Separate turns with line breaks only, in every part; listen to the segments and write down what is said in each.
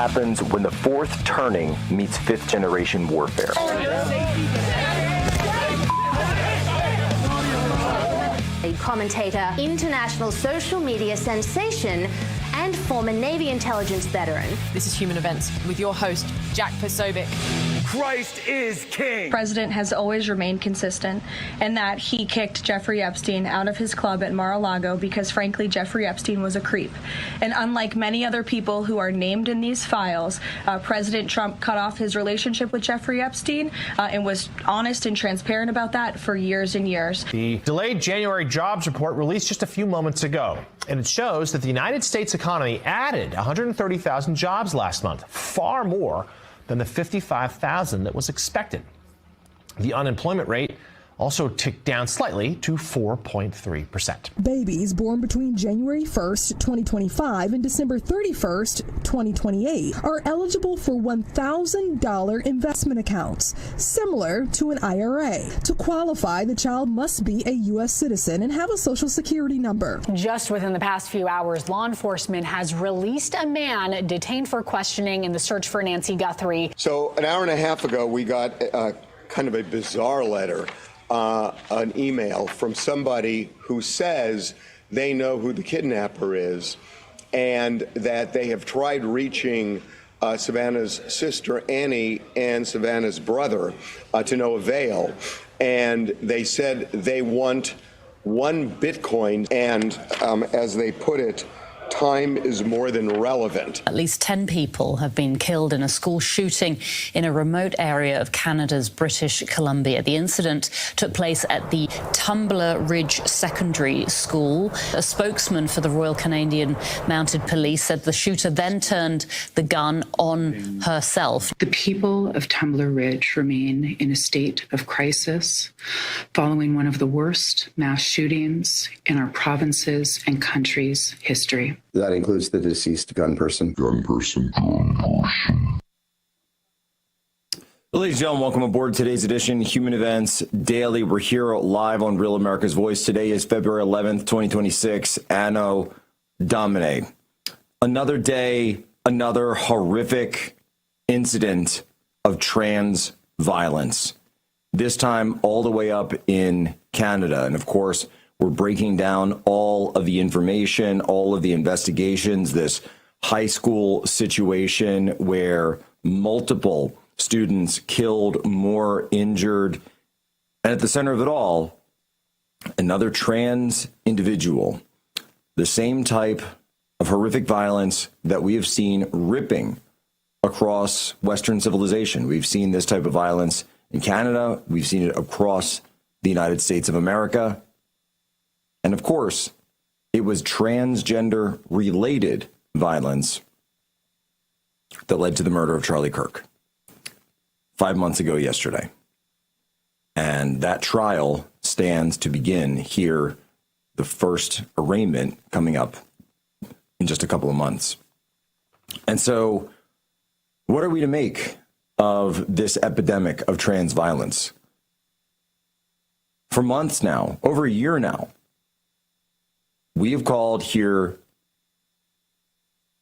happens when the fourth turning meets fifth generation warfare.
A commentator, international social media sensation, and former Navy intelligence veteran.
This is Human Events with your host, Jack Posobiec.
Christ is king.
The president has always remained consistent in that he kicked Jeffrey Epstein out of his club at Mar-a-Lago because, frankly, Jeffrey Epstein was a creep. And unlike many other people who are named in these files, President Trump cut off his relationship with Jeffrey Epstein and was honest and transparent about that for years and years.
The delayed January jobs report released just a few moments ago, and it shows that the United States economy added 130,000 jobs last month, far more than the 55,000 that was expected. The unemployment rate also ticked down slightly to 4.3%.
Babies born between January 1st, 2025 and December 31st, 2028 are eligible for $1,000 investment accounts, similar to an IRA. To qualify, the child must be a U.S. citizen and have a Social Security number.
Just within the past few hours, law enforcement has released a man detained for questioning in the search for Nancy Guthrie.
So an hour and a half ago, we got kind of a bizarre letter. An email from somebody who says they know who the kidnapper is and that they have tried reaching Savannah's sister Annie and Savannah's brother to no avail. And they said they want 1 Bitcoin and, as they put it, time is more than relevant.
At least 10 people have been killed in a school shooting in a remote area of Canada's British Columbia. The incident took place at the Tumbler Ridge Secondary School. A spokesman for the Royal Canadian Mounted Police said the shooter then turned the gun on herself.
The people of Tumbler Ridge remain in a state of crisis following one of the worst mass shootings in our province's and country's history.
That includes the deceased gun person.
Ladies and gentlemen, welcome aboard today's edition, Human Events Daily. We're here live on Real America's Voice. Today is February 11th, 2026, Anno Domini. Another day, another horrific incident of trans violence. This time all the way up in Canada. And of course, we're breaking down all of the information, all of the investigations, this high school situation where multiple students killed, more injured. And at the center of it all, another trans individual, the same type of horrific violence that we have seen ripping across Western civilization. We've seen this type of violence in Canada. We've seen it across the United States of America. And of course, it was transgender-related violence that led to the murder of Charlie Kirk 5 months ago yesterday. And that trial stands to begin here, the first arraignment coming up in just a couple of months. And so what are we to make of this epidemic of trans violence? For months now, over a year now, we have called here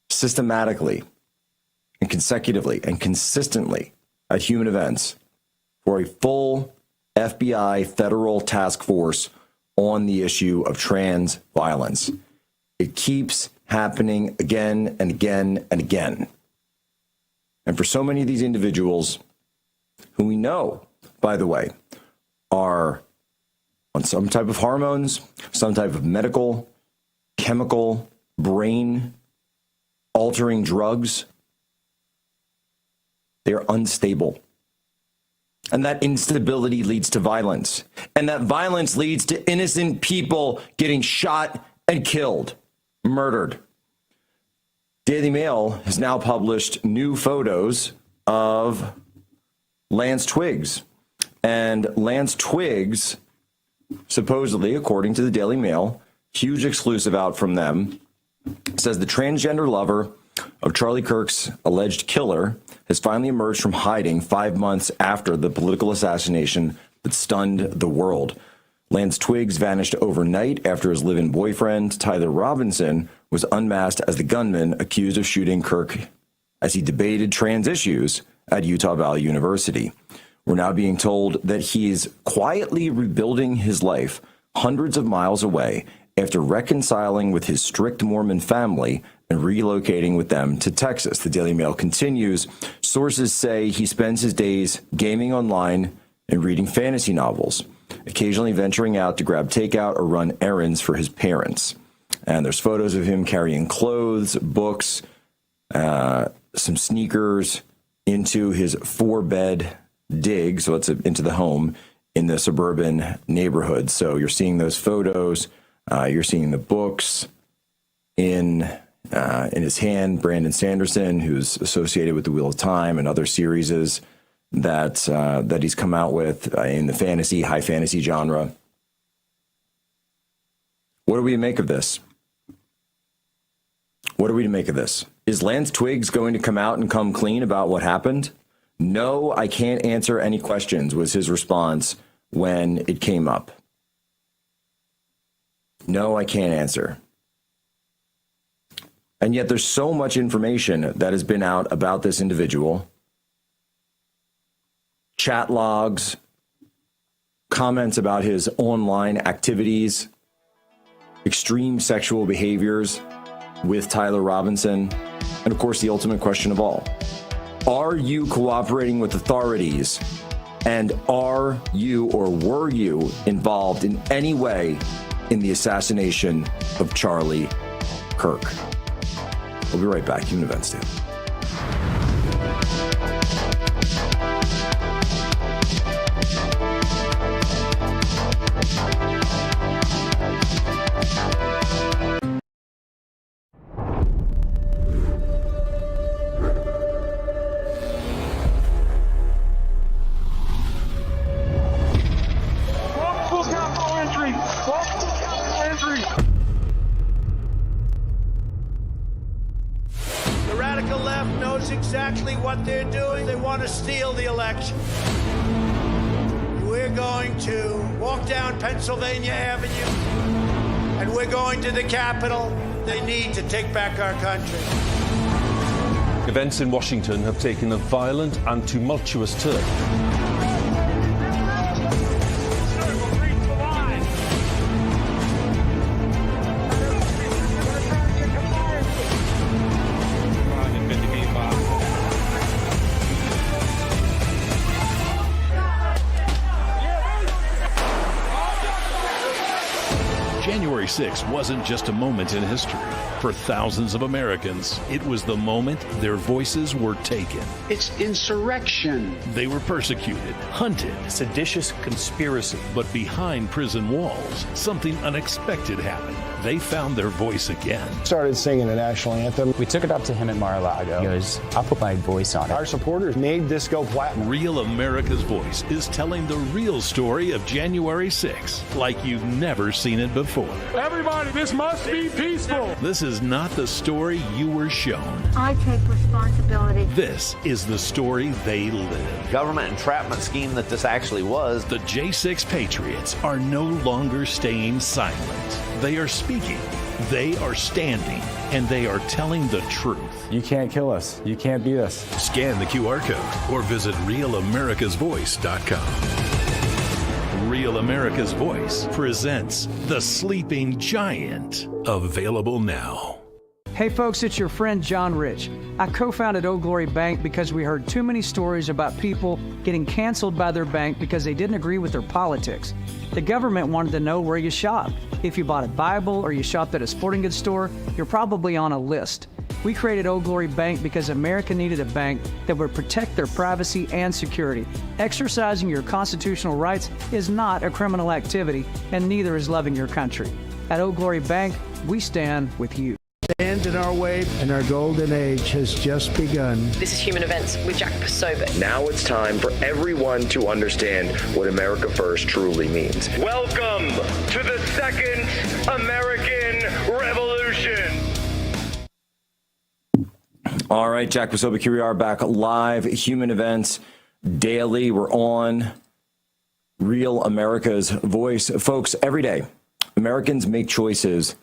systematically and consecutively and consistently at Human Events for a full FBI federal task force on the issue of trans violence. It keeps happening again and again and again. And for so many of these individuals who we know, by the way, are on some type of hormones, some type of medical, chemical, brain altering drugs, they're unstable. And that instability leads to violence. And that violence leads to innocent people getting shot and killed, murdered. Daily Mail has now published new photos of Lance Twiggs. And Lance Twiggs, supposedly, according to the Daily Mail, huge exclusive out from them, says the transgender lover of Charlie Kirk's alleged killer has finally emerged from hiding 5 months after the political assassination that stunned the world. Lance Twiggs vanished overnight after his live-in boyfriend, Tyler Robinson, was unmasked as the gunman accused of shooting Kirk as he debated trans issues at Utah Valley University. We're now being told that he's quietly rebuilding his life hundreds of miles away after reconciling with his strict Mormon family and relocating with them to Texas. The Daily Mail continues. Sources say he spends his days gaming online and reading fantasy novels, occasionally venturing out to grab takeout or run errands for his parents. And there's photos of him carrying clothes, books, some sneakers into his 4-bed dig, so it's into the home in the suburban neighborhood. So you're seeing those photos. You're seeing the books in his hand. Brandon Sanderson, who's associated with the Wheel of Time and other series that he's come out with in the high fantasy genre. What do we make of this? What are we to make of this? Is Lance Twiggs going to come out and come clean about what happened? No, I can't answer any questions, was his response when it came up. No, I can't answer. And yet there's so much information that has been out about this individual. Chat logs, comments about his online activities, extreme sexual behaviors with Tyler Robinson, and of course the ultimate question of all. Are you cooperating with authorities? And are you or were you involved in any way in the assassination of Charlie Kirk? We'll be right back. Human Events Daily.
Exactly what they're doing. They want to steal the election. We're going to walk down Pennsylvania Avenue, and we're going to the Capitol. They need to take back our country.
Events in Washington have taken a violent and tumultuous turn.
January 6th wasn't just a moment in history. For thousands of Americans, it was the moment their voices were taken.
It's insurrection.
They were persecuted, hunted.
Seditious conspiracy.
But behind prison walls, something unexpected happened. They found their voice again.
Started singing the national anthem.
We took it up to him at Mar-a-Lago. He goes, I'll put my voice on it.
Our supporters made this go platinum.
Real America's Voice is telling the real story of January 6th like you've never seen it before.
Everybody, this must be peaceful.
This is not the story you were shown.
I take responsibility.
This is the story they live.
Government entrapment scheme that this actually was.
The J6 Patriots are no longer staying silent. They are speaking, they are standing, and they are telling the truth.
You can't kill us. You can't beat us.
Scan the QR code or visit RealAmericasVoice.com. Real America's Voice presents The Sleeping Giant. Available now.
Hey folks, it's your friend John Rich. I co-founded Old Glory Bank because we heard too many stories about people getting canceled by their bank because they didn't agree with their politics. The government wanted to know where you shopped. If you bought a Bible or you shopped at a sporting goods store, you're probably on a list. We created Old Glory Bank because America needed a bank that would protect their privacy and security. Exercising your constitutional rights is not a criminal activity, and neither is loving your country. At Old Glory Bank, we stand with you.
Stand in our way, and our golden age has just begun.
This is Human Events with Jack Posobiec.
Now it's time for everyone to understand what America First truly means.
Welcome to the Second American Revolution.
All right, Jack Posobiec, here we are back live. Human Events Daily. We're on Real America's Voice. Folks, every day, Americans make choices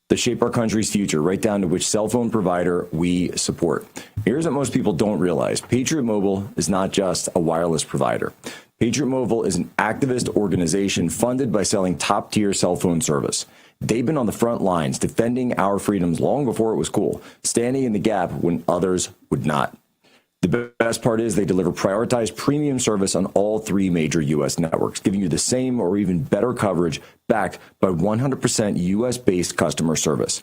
that shape our country's future, right down to which cell phone provider we support. Here's what most people don't realize. Patriot Mobile is not just a wireless provider. Patriot Mobile is an activist organization funded by selling top-tier cell phone service. They've been on the front lines defending our freedoms long before it was cool, standing in the gap when others would not. The best part is they deliver prioritized premium service on all 3 major U.S. networks, giving you the same or even better coverage backed by 100% U.S.-based customer service.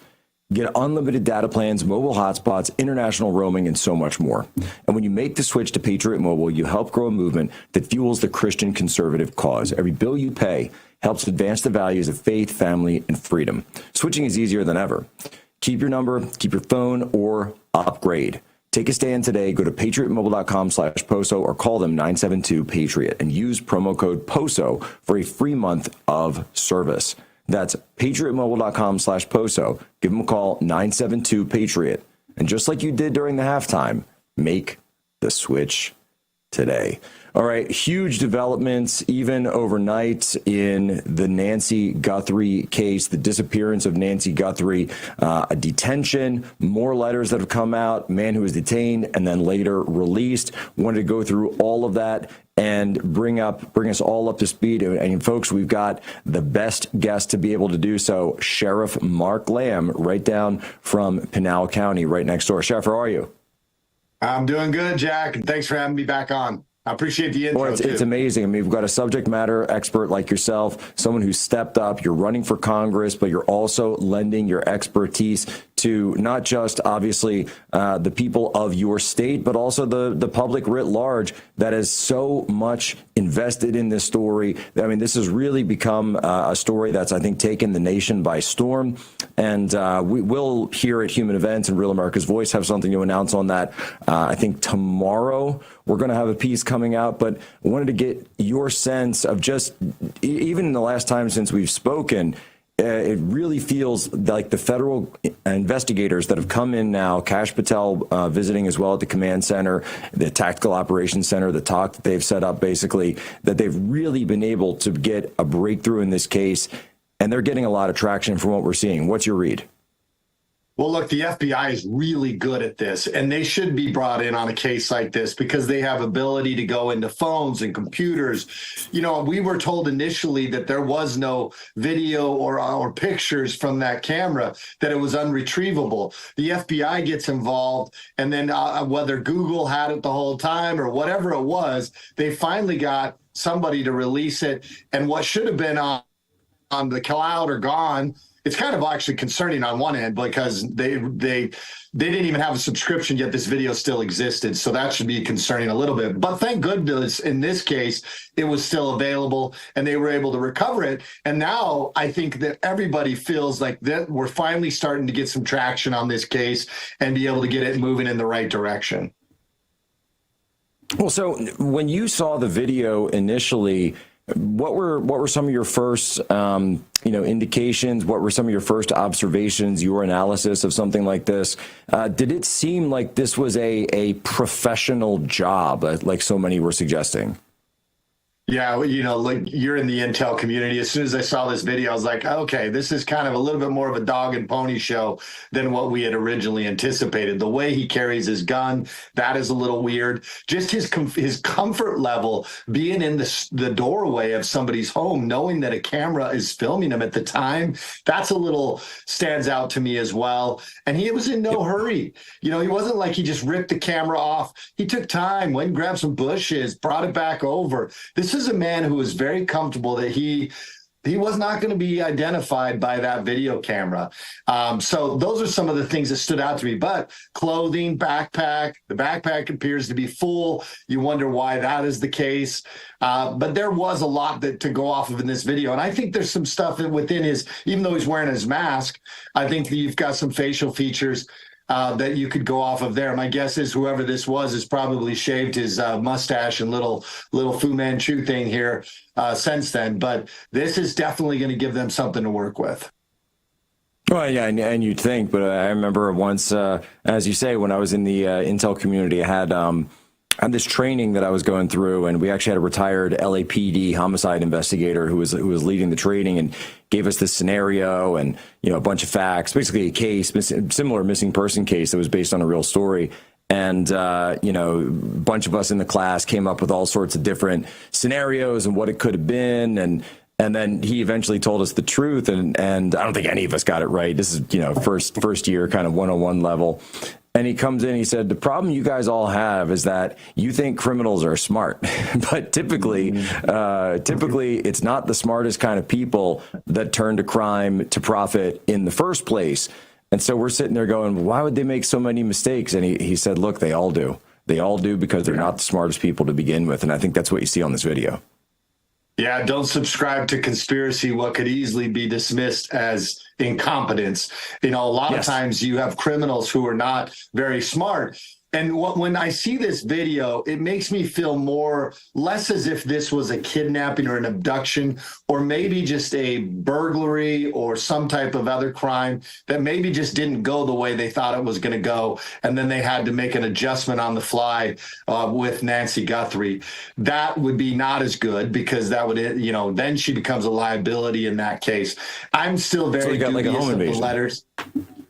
Get unlimited data plans, mobile hotspots, international roaming, and so much more. And when you make the switch to Patriot Mobile, you help grow a movement that fuels the Christian conservative cause. Every bill you pay helps advance the values of faith, family, and freedom. Switching is easier than ever. Keep your number, keep your phone, or upgrade. Take a stand today. Go to patriotmobile.com/POSO or call them 972-PATRIOT and use promo code POSO for a free month of service. That's patriotmobile.com/POSO. Give them a call, 972-PATRIOT. And just like you did during the halftime, make the switch today. All right, huge developments even overnight in the Nancy Guthrie case, the disappearance of Nancy Guthrie, a detention, more letters that have come out, man who was detained and then later released. Wanted to go through all of that and bring us all up to speed. And folks, we've got the best guest to be able to do so, Sheriff Mark Lamb, right down from Pinal County, right next door. Sheriff, how are you?
I'm doing good, Jack. Thanks for having me back on. I appreciate the intro.
Well, it's amazing. I mean, we've got a subject matter expert like yourself, someone who stepped up. You're running for Congress, but you're also lending your expertise to not just, obviously, the people of your state, but also the public writ large that is so much invested in this story. I mean, this has really become a story that's, I think, taken the nation by storm. And we will, here at Human Events and Real America's Voice, have something to announce on that. I think tomorrow we're going to have a piece coming out, but I wanted to get your sense of just, even in the last time since we've spoken, it really feels like the federal investigators that have come in now, Kash Patel visiting as well at the command center, the tactical operations center, the talk that they've set up, basically, that they've really been able to get a breakthrough in this case, and they're getting a lot of traction from what we're seeing. What's your read?
Well, look, the FBI is really good at this, and they should be brought in on a case like this because they have ability to go into phones and computers. You know, we were told initially that there was no video or pictures from that camera, that it was unretrievable. The FBI gets involved, and then whether Google had it the whole time or whatever it was, they finally got somebody to release it. And what should have been on the cloud or gone, it's kind of actually concerning on one end because they didn't even have a subscription yet this video still existed. So that should be concerning a little bit. But thank goodness in this case, it was still available and they were able to recover it. And now I think that everybody feels like that we're finally starting to get some traction on this case and be able to get it moving in the right direction.
Well, so when you saw the video initially, what were some of your first indications? What were some of your first observations, your analysis of something like this? Did it seem like this was a professional job, like so many were suggesting?
Yeah, you know, like you're in the intel community. As soon as I saw this video, I was like, okay, this is kind of a little bit more of a dog and pony show than what we had originally anticipated. The way he carries his gun, that is a little weird. Just his comfort level being in the doorway of somebody's home, knowing that a camera is filming him at the time, that's a little stands out to me as well. And he was in no hurry. You know, he wasn't like he just ripped the camera off. He took time, went and grabbed some bushes, brought it back over. This is a man who was very comfortable that he was not going to be identified by that video camera. So those are some of the things that stood out to me. But clothing, backpack, the backpack appears to be full. You wonder why that is the case. But there was a lot to go off of in this video. And I think there's some stuff within his, even though he's wearing his mask, I think that you've got some facial features that you could go off of there. My guess is whoever this was has probably shaved his mustache and little Fu Manchu thing here since then. But this is definitely going to give them something to work with.
Well, yeah, and you'd think, but I remember once, as you say, when I was in the intel community, I had this training that I was going through, and we actually had a retired LAPD homicide investigator who was leading the training and gave us this scenario and, you know, a bunch of facts, basically a case, similar missing person case that was based on a real story. And, a bunch of us in the class came up with all sorts of different scenarios and what it could have been. And then he eventually told us the truth. And I don't think any of us got it right. This is, first year kind of 101 level. And he comes in, he said, the problem you guys all have is that you think criminals are smart, but typically it's not the smartest kind of people that turn to crime to profit in the first place. And so we're sitting there going, why would they make so many mistakes? And he said, look, they all do. They all do because they're not the smartest people to begin with. And I think that's what you see on this video.
Yeah, don't subscribe to conspiracy, what could easily be dismissed as incompetence. A lot of times you have criminals who are not very smart. And when I see this video, it makes me feel less as if this was a kidnapping or an abduction, or maybe just a burglary or some type of other crime that maybe just didn't go the way they thought it was going to go. And then they had to make an adjustment on the fly with Nancy Guthrie. That would be not as good, because that would, then she becomes a liability in that case. I'm still very dubious of the letters.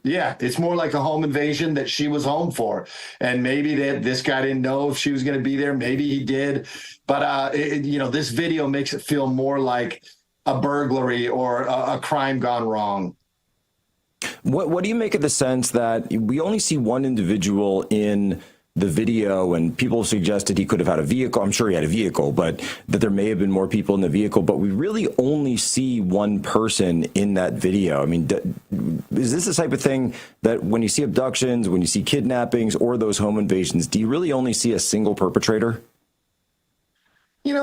Yeah, it's more like a home invasion that she was home for. And maybe this guy didn't know if she was going to be there. Maybe he did. But, this video makes it feel more like a burglary or a crime gone wrong.
What do you make of the sense that we only see one individual in the video, and people suggested he could have had a vehicle? I'm sure he had a vehicle, but that there may have been more people in the vehicle, but we really only see one person in that video. I mean, is this the type of thing that when you see abductions, when you see kidnappings or those home invasions, do you really only see a single perpetrator?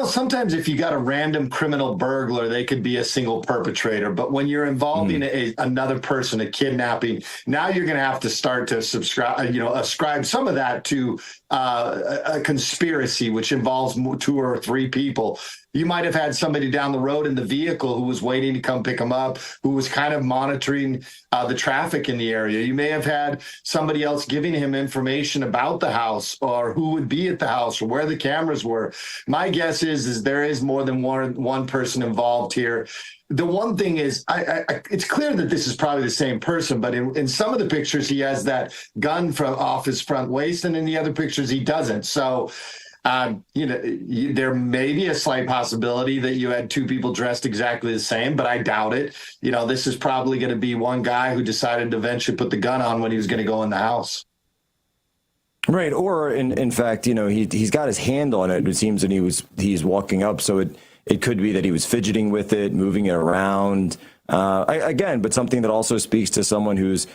Sometimes if you got a random criminal burglar, they could be a single perpetrator. But when you're involving another person, a kidnapping, now you're going to have to start to ascribe some of that to a conspiracy, which involves 2 or 3 people. You might have had somebody down the road in the vehicle who was waiting to come pick them up, who was kind of monitoring the traffic in the area. You may have had somebody else giving him information about the house, or who would be at the house, or where the cameras were. My guess is there is more than one person involved here. The one thing is, it's clear that this is probably the same person, but in some of the pictures, he has that gun off his front waist, and in the other pictures, he doesn't. So, there may be a slight possibility that you had 2 people dressed exactly the same, but I doubt it. This is probably going to be one guy who decided to eventually put the gun on when he was going to go in the house.
Right. Or in fact, he's got his hand on it. It seems that he's walking up. So it could be that he was fidgeting with it, moving it around. But something that also speaks to someone who's,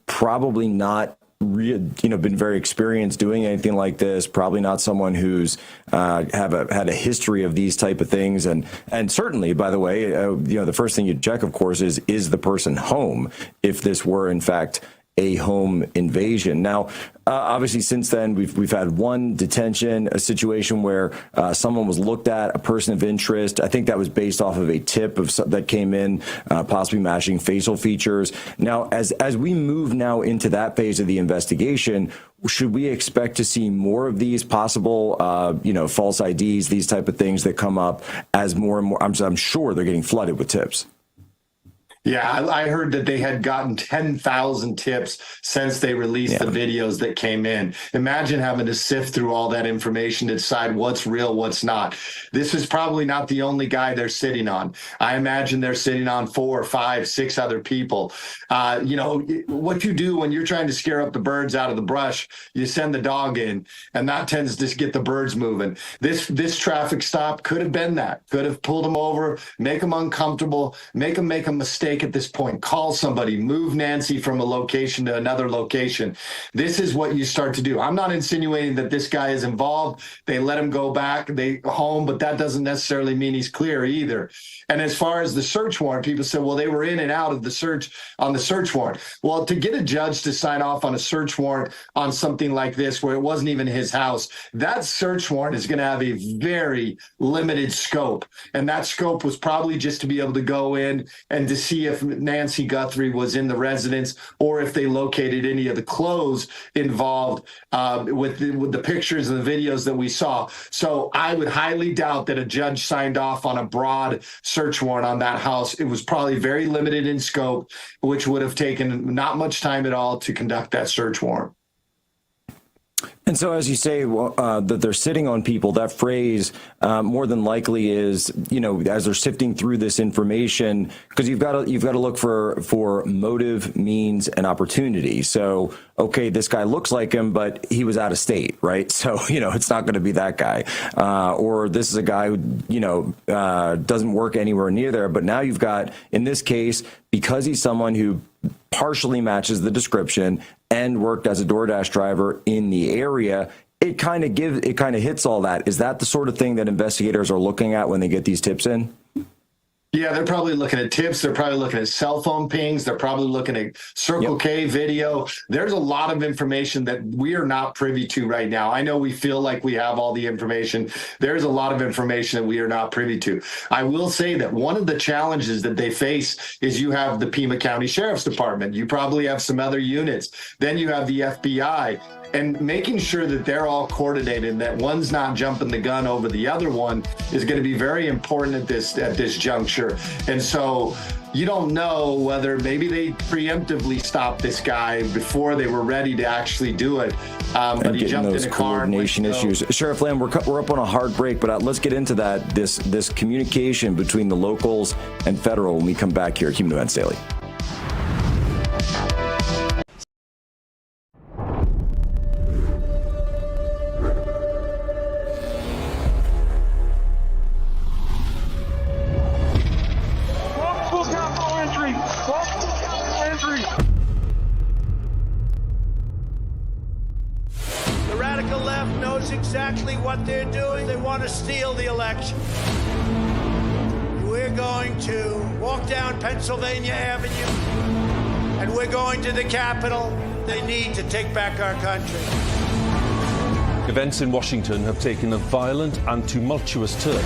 probably not been very experienced doing anything like this. Probably not someone who's had a history of these type of things. And certainly, by the way, the first thing you'd check, of course, is the person home, if this were in fact a home invasion. Now, obviously, since then, we've had one detention, a situation where someone was looked at, a person of interest. I think that was based off of a tip that came in, possibly matching facial features. Now, as we move now into that phase of the investigation, should we expect to see more of these possible, false IDs, these type of things that come up as more and more? I'm sure they're getting flooded with tips.
Yeah, I heard that they had gotten 10,000 tips since they released the videos that came in. Imagine having to sift through all that information to decide what's real, what's not. This is probably not the only guy they're sitting on. I imagine they're sitting on 4, 5, 6 other people. What you do when you're trying to scare up the birds out of the brush, you send the dog in, and that tends to get the birds moving. This traffic stop could have been that. Could have pulled them over, make them uncomfortable, make them make a mistake at this point. Call somebody, move Nancy from a location to another location. This is what you start to do. I'm not insinuating that this guy is involved. They let him go back home, but that doesn't necessarily mean he's clear either. And as far as the search warrant, people said, well, they were in and out of the search on the search warrant. Well, to get a judge to sign off on a search warrant on something like this, where it wasn't even his house, that search warrant is going to have a very limited scope. And that scope was probably just to be able to go in and to see if Nancy Guthrie was in the residence, or if they located any of the clothes involved with the pictures and the videos that we saw. So I would highly doubt that a judge signed off on a broad search warrant on that house. It was probably very limited in scope, which would have taken not much time at all to conduct that search warrant.
And so, as you say, that they're sitting on people, that phrase more than likely is, as they're sifting through this information, because you've got to look for motive, means, and opportunity. So, okay, this guy looks like him, but he was out of state, right? So, it's not going to be that guy. Or this is a guy who, doesn't work anywhere near there. But now you've got, in this case, because he's someone who partially matches the description and worked as a DoorDash driver in the area, it kind of hits all that. Is that the sort of thing that investigators are looking at when they get these tips in?
Yeah, they're probably looking at tips. They're probably looking at cell phone pings. They're probably looking at Circle K video. There's a lot of information that we are not privy to right now. I know we feel like we have all the information. There's a lot of information that we are not privy to. I will say that one of the challenges that they face is you have the Pima County Sheriff's Department. You probably have some other units. Then you have the FBI. And making sure that they're all coordinated and that one's not jumping the gun over the other one is going to be very important at this juncture. And so you don't know whether maybe they preemptively stopped this guy before they were ready to actually do it. But he jumped in a car.
Coordination issues. Sheriff Lamb, we're up on a hard break, but let's get into that. This communication between the locals and federal when we come back here at Human Events Daily.
Exactly what they're doing. They want to steal the election. We're going to walk down Pennsylvania Avenue, and we're going to the Capitol. They need to take back our country.
Events in Washington have taken a violent and tumultuous turn.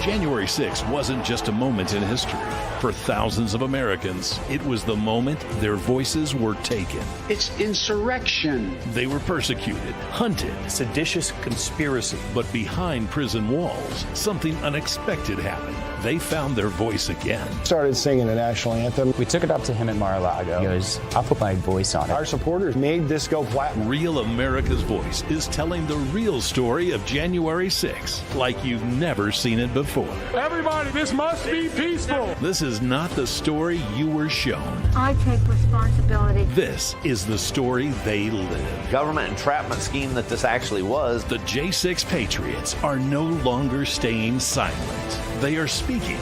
January 6th wasn't just a moment in history. For thousands of Americans, it was the moment their voices were taken.
It's insurrection.
They were persecuted, hunted.
Seditious conspiracy.
But behind prison walls, something unexpected happened. They found their voice again.
Started singing the national anthem.
We took it up to him at Mar-a-Lago. He goes, I'll put my voice on it.
Our supporters made this go platinum.
Real America's Voice is telling the real story of January 6th like you've never seen it before.
Everybody, this must be peaceful.
This is not the story you were shown.
I take responsibility.
This is the story they live.
Government entrapment scheme that this actually was.
The J6 Patriots are no longer staying silent. They are speaking,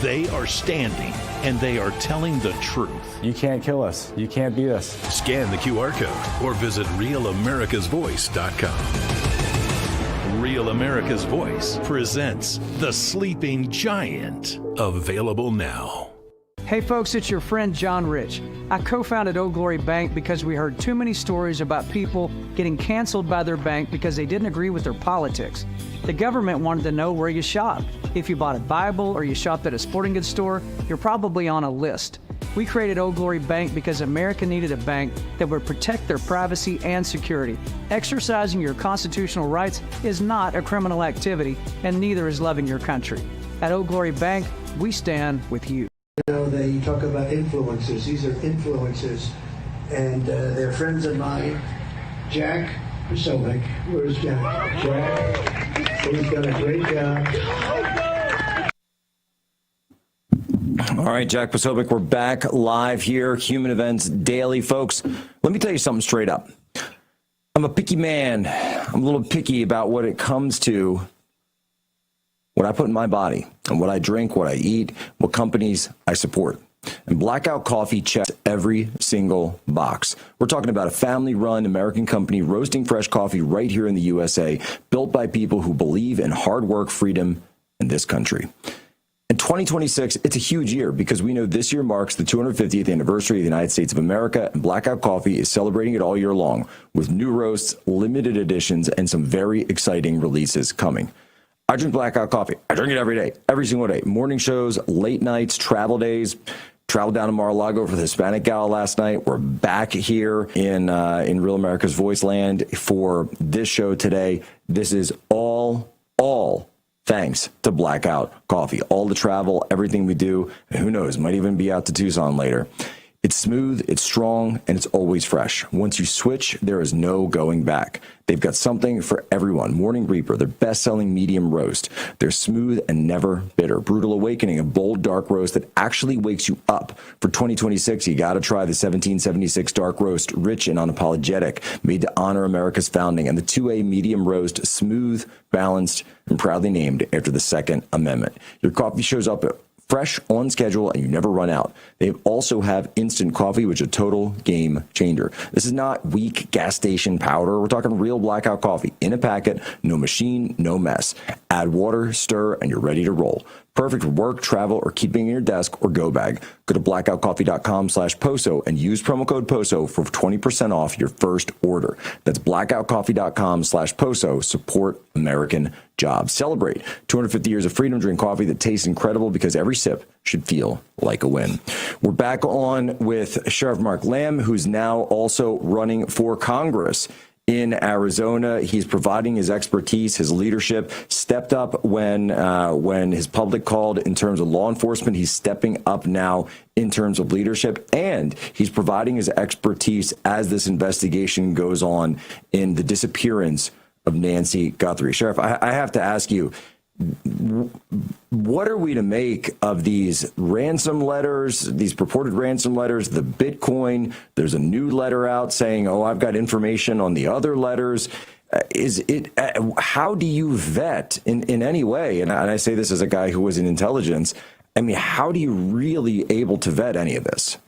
they are standing, and they are telling the truth.
You can't kill us. You can't beat us.
Scan the QR code or visit RealAmericasVoice.com. Real America's Voice presents The Sleeping Giant. Available now.
Hey folks, it's your friend John Rich. I co-founded Old Glory Bank because we heard too many stories about people getting canceled by their bank because they didn't agree with their politics. The government wanted to know where you shop. If you bought a Bible or you shopped at a sporting goods store, you're probably on a list. We created Old Glory Bank because America needed a bank that would protect their privacy and security. Exercising your constitutional rights is not a criminal activity, and neither is loving your country. At Old Glory Bank, we stand with you.
You know, they talk about influencers. These are influencers, and they're friends of mine. Jack Posobiec. Where's Jack? Jack, he's done a great job.
All right, Jack Posobiec, we're back live here, Human Events Daily. Folks, let me tell you something straight up. I'm a picky man. I'm a little picky about what it comes to what I put in my body and what I drink, what I eat, what companies I support. And Blackout Coffee checks every single box. We're talking about a family-run American company roasting fresh coffee right here in the USA, built by people who believe in hard work, freedom, in this country. In 2026, it's a huge year because we know this year marks the 250th anniversary of the United States of America, and Blackout Coffee is celebrating it all year long with new roasts, limited editions, and some very exciting releases coming. I drink Blackout Coffee. I drink it every day, every single day. Morning shows, late nights, travel days. traveled down to Mar-a-Lago for the Hispanic Gala last night. We're back here in Real America's Voice land for this show today. This is all thanks to Blackout Coffee. All the travel, everything we do, and who knows, might even be out to Tucson later. It's smooth, it's strong, and it's always fresh. Once you switch, there is no going back. They've got something for everyone. Morning Reaper, their best-selling medium roast. They're smooth and never bitter. Brutal Awakening, a bold dark roast that actually wakes you up. For 2026, you got to try the 1776 dark roast, rich and unapologetic, made to honor America's founding. And the 2A medium roast, smooth, balanced, and proudly named after the Second Amendment. Your coffee shows up fresh, on schedule, and you never run out. They also have instant coffee, which is a total game changer. This is not weak gas station powder. We're talking real Blackout coffee in a packet, no machine, no mess. Add water, stir, and you're ready to roll. Perfect for work, travel, or keeping in your desk or go bag. Go to blackoutcoffee.com/POSO and use promo code POSO for 20% off your first order. That's blackoutcoffee.com/POSO. Support American jobs. Celebrate 250 years of freedom. Drink coffee that tastes incredible because every sip should feel like a win. We're back on with Sheriff Mark Lamb, who's now also running for Congress in Arizona. He's providing his expertise, his leadership, stepped up when his public called in terms of law enforcement. He's stepping up now in terms of leadership, and he's providing his expertise as this investigation goes on in the disappearance of Nancy Guthrie. Sheriff, I have to ask you, what are we to make of these ransom letters, these purported ransom letters, the Bitcoin? There's a new letter out saying, oh, I've got information on the other letters. How do you vet in any way? And I say this as a guy who was in intelligence. I mean, how do you really able to vet any of this?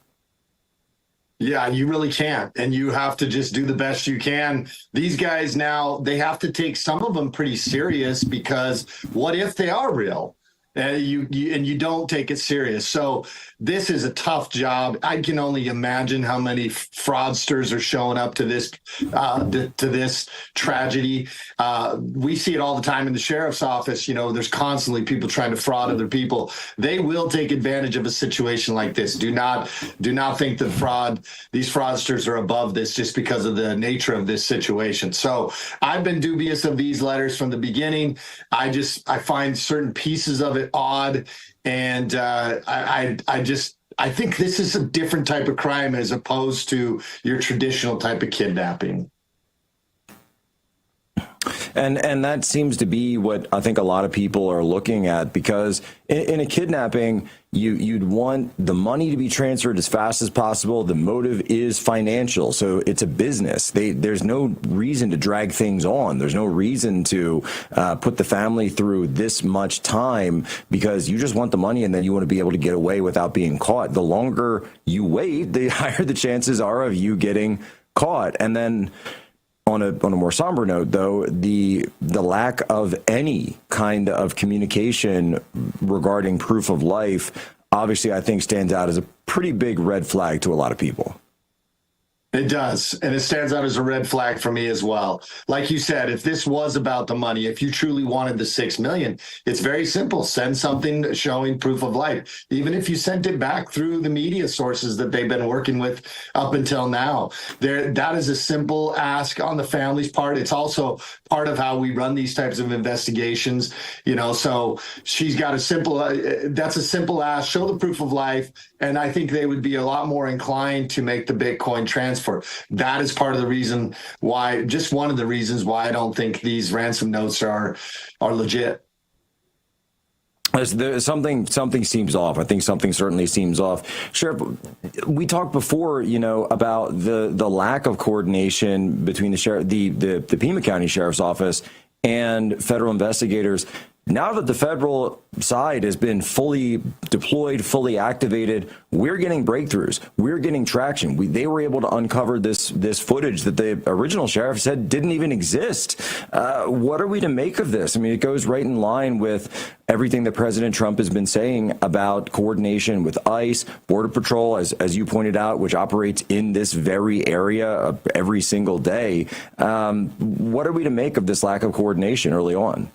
Yeah, you really can't. And you have to just do the best you can. These guys now, they have to take some of them pretty serious, because what if they are real? And you don't take it serious. So this is a tough job. I can only imagine how many fraudsters are showing up to this tragedy. We see it all the time in the sheriff's office. You know, there's constantly people trying to fraud other people. They will take advantage of a situation like this. Do not think that these fraudsters are above this just because of the nature of this situation. So I've been dubious of these letters from the beginning. I find certain pieces of it odd, and I think this is a different type of crime as opposed to your traditional type of kidnapping.
And that seems to be what I think a lot of people are looking at, because in a kidnapping, you'd want the money to be transferred as fast as possible. The motive is financial, so it's a business. There's no reason to drag things on. There's no reason to put the family through this much time, because you just want the money and then you want to be able to get away without being caught. The longer you wait, the higher the chances are of you getting caught. And then on a more somber note, though, the lack of any kind of communication regarding proof of life, obviously, I think stands out as a pretty big red flag to a lot of people.
It does. And it stands out as a red flag for me as well. Like you said, if this was about the money, if you truly wanted the $6 million, it's very simple. Send something showing proof of life. Even if you sent it back through the media sources that they've been working with up until now, that is a simple ask on the family's part. It's also part of how we run these types of investigations. You know, so she's got that's a simple ask, show the proof of life. And I think they would be a lot more inclined to make the Bitcoin transfer. That is part of the reason why, just one of the reasons why I don't think these ransom notes are legit.
There's something seems off. I think something certainly seems off. Sheriff, we talked before, about the lack of coordination between the Pima County Sheriff's Office and federal investigators. Now that the federal side has been fully deployed, fully activated, we're getting breakthroughs. We're getting traction. They were able to uncover this footage that the original sheriff said didn't even exist. What are we to make of this? I mean, it goes right in line with everything that President Trump has been saying about coordination with ICE, Border Patrol, as you pointed out, which operates in this very area every single day. What are we to make of this lack of coordination early on?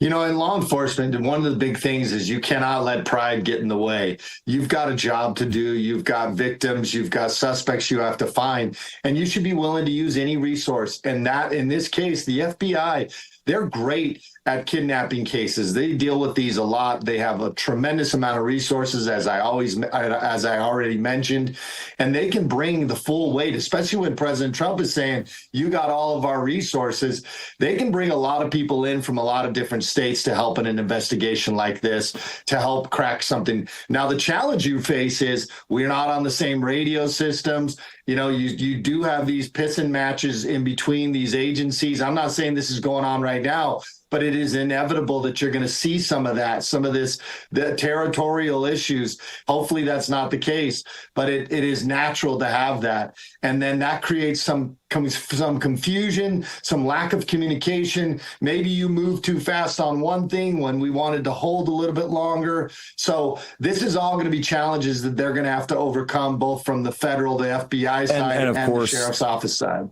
You know, in law enforcement, one of the big things is you cannot let pride get in the way. You've got a job to do. You've got victims. You've got suspects you have to find, and you should be willing to use any resource. And that, in this case, the FBI, they're great at kidnapping cases. They deal with these a lot. They have a tremendous amount of resources, as I already mentioned, and they can bring the full weight, especially when President Trump is saying, you got all of our resources. They can bring a lot of people in from a lot of different states to help in an investigation like this, to help crack something. Now, the challenge you face is we're not on the same radio systems. You know, you do have these pissing matches in between these agencies. I'm not saying this is going on right now, but it is inevitable that you're going to see some of that, some of this, the territorial issues. Hopefully that's not the case, but it is natural to have that. And then that creates some confusion, some lack of communication. Maybe you move too fast on one thing when we wanted to hold a little bit longer. So this is all going to be challenges that they're going to have to overcome, both from the federal, the FBI side, and the sheriff's office side.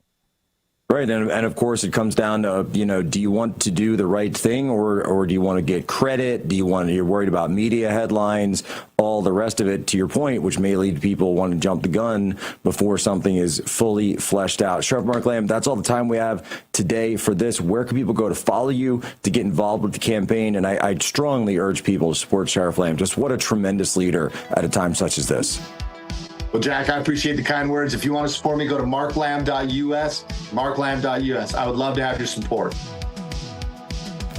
Right. And of course, it comes down to, you know, do you want to do the right thing, or do you want to get credit? You're worried about media headlines, all the rest of it, to your point, which may lead to people wanting to jump the gun before something is fully fleshed out. Sheriff Mark Lamb, that's all the time we have today for this. Where can people go to follow you, to get involved with the campaign? And I strongly urge people to support Sheriff Lamb. Just what a tremendous leader at a time such as this.
Well, Jack, I appreciate the kind words. If you want to support me, go to marklamb.us, marklamb.us. I would love to have your support.